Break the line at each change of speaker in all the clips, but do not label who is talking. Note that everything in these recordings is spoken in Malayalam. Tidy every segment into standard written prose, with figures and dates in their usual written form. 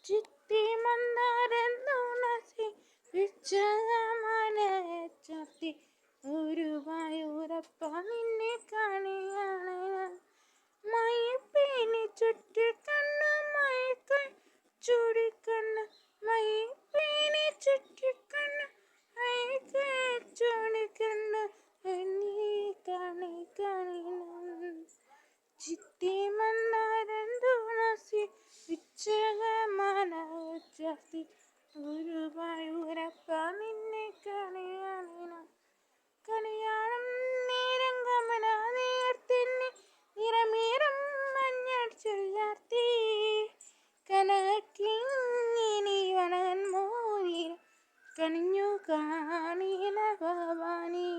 ചിത്തി മന്ദാരം തുളസി വിച്ചമനച്ചത്തി ഗുരുവായൂരപ്പ നിന്നെ കാണിയാണ് മയിപ്പീനി ചുറ്റിക്കണ്ണു മയക്കൾ ചൂടിക്കണ്ണു മയിപ്പീനി ചുറ്റിക്കണ്ണു മയക്കൾ ചൂടിക്കണ്ണു നീ കാണി കാണണം ചിത്തി മന്ദാരം തുളസി വിച്ചമനച്ചത്തി ഗുരുവായൂരപ്പ നിന്നെ കണിയാണം കണിയാണം നീരംഗമന നീർത്തിന്നി നിറമീറും മഞ്ഞൾ ചെല്ലാർത്തി കനക്കിങ്ങിനി വനൻ മോതിര കണിഞ്ഞു കാണില ഭവാനി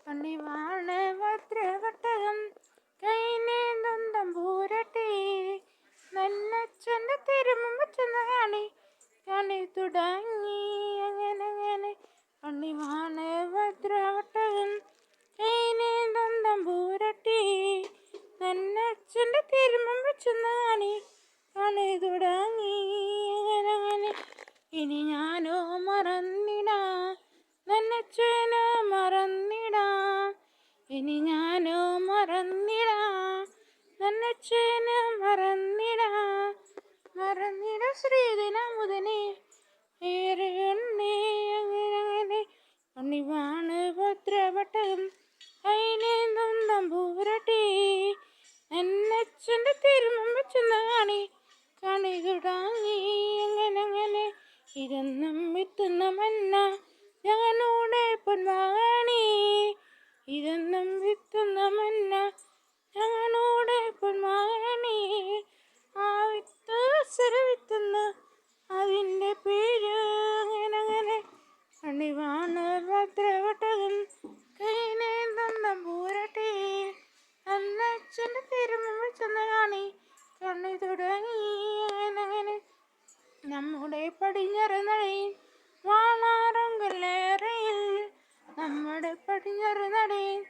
പണിവാണ ഭദ്രവട്ടകം കൈനേന്തും പൂരട്ടെ നല്ലച്ഛൻ്റെ തിരുമുമ്പ് ചെന്ന് കണി തുടങ്ങി അങ്ങനെ പണിവാണ ഭദ്രവട്ടകം കൈനേന്തും പൂരട്ടെ നല്ലച്ഛൻ്റെ തിരുമുമ്പ് ചെന്ന് കണി തുടങ്ങി അങ്ങനെ ഇനി ഞാനോ മറന്നിടാ നന്നച്ഛനോ മറന്നിടാ ഇനി ഞാനോ മറന്നിടാ നന്നച്ഛനോ മറന്നിടാ ശ്രീധനമുതനെ ഏറെ ഉണ്ണേ അങ്ങനെ പണിവാണ് ഭദ്രവട്ടം കൈനേന്തും തമ്പൂരട്ടെ നന്നച്ഛൻ്റെ തിരുമുമ്പ് ചെന്ന് കണി തുടങ്ങി അങ്ങനെ ഇതൊന്നും വിത്തുന്ന മന്ന ഞങ്ങളുടെ പൊന്മാണി ഇതൊന്നും വിത്തുന്ന മന്ന ഞങ്ങളുടെ പൊന്മാണി ആ വിത്ത് വിത്തുന്ന അതിൻ്റെ പേര് അങ്ങനെ പണിവാണ് ഭദ്രവട്ടകം കൈനേന്തും തമ്പൂരട്ടെ അന്നച്ഛൻ്റെ തിരുമുമ്പ് ചെന്ന് കണി തുടങ്ങി അങ്ങനെ നമ്മുടെ പടിഞ്ഞാറ് നടയിൽ വാളാറങ്കല്ലേറയിൽ നമ്മുടെ പടിഞ്ഞാറ് നടയിൽ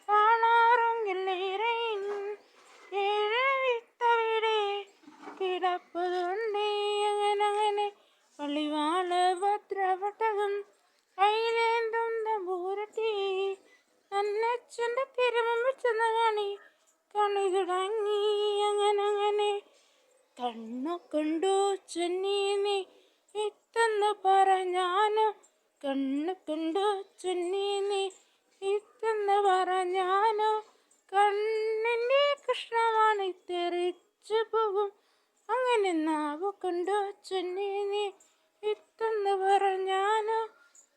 വാളാറങ്കല്ലേറയിൽ ഏഴ് വിത്തവിടെ കിടപ്പതുണ്ടേ അങ്ങനെ പള്ളിവാള് ഭദ്രവട്ടകം കൈനേന്തും തമ്പൂരട്ടെ നന്നച്ഛൻ്റെ തിരുമുമ്പ് ചെന്ന് കണി തുടങ്ങി അങ്ങനെ കണ്ണു കണ്ടു ചെന്നി നീ ഇത്തെന്ന് പറഞ്ഞാനോ കണ്ണു കണ്ടു ചെന്നി നീ ഇത്തെന്ന് പറഞ്ഞാനോ കണ്ണിൻ്റെ കൃഷ്ണമാണ് തെറിച്ചു പോകും അങ്ങനെ നാവ് കണ്ടു ചെന്നി നീ ഇത്തെന്ന് പറഞ്ഞാനോ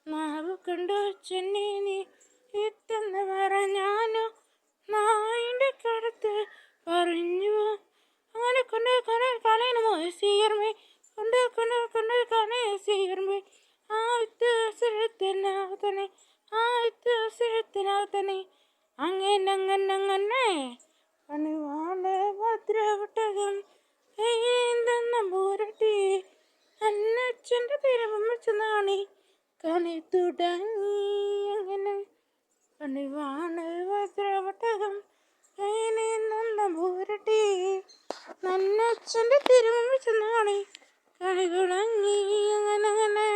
നാവ് കണ്ടു ചെന്നി നീ ഇത്തെന്ന് പറഞ്ഞാനോ നായിൻ്റെ കടുത്ത് പറഞ്ഞു അങ്ങനെ കൊണ്ട് കളയണമോ സീർമേ കൊണ്ട് കളയ സീർമേ ആദ്യത്തിനാവത്തനെ ആദ്യത്തിനാവത്തനെ അങ്ങനെ പണിവാള് ഭദ്രവട്ടകം കൈനേന്തും പൂരട്ടെ അന്നച്ഛൻ്റെ തിരുമുമ്പ് ചെന്ന് കണി തുടങ്ങി അങ്ങനെ പണിവാള് ഭദ്രവട്ടകം കൈനേന്തും പൂരട്ടെ നന്നച്ഛൻ്റെ തിരുമുമ്പ് ചെന്ന് കണി തുടങ്ങി അങ്ങനെ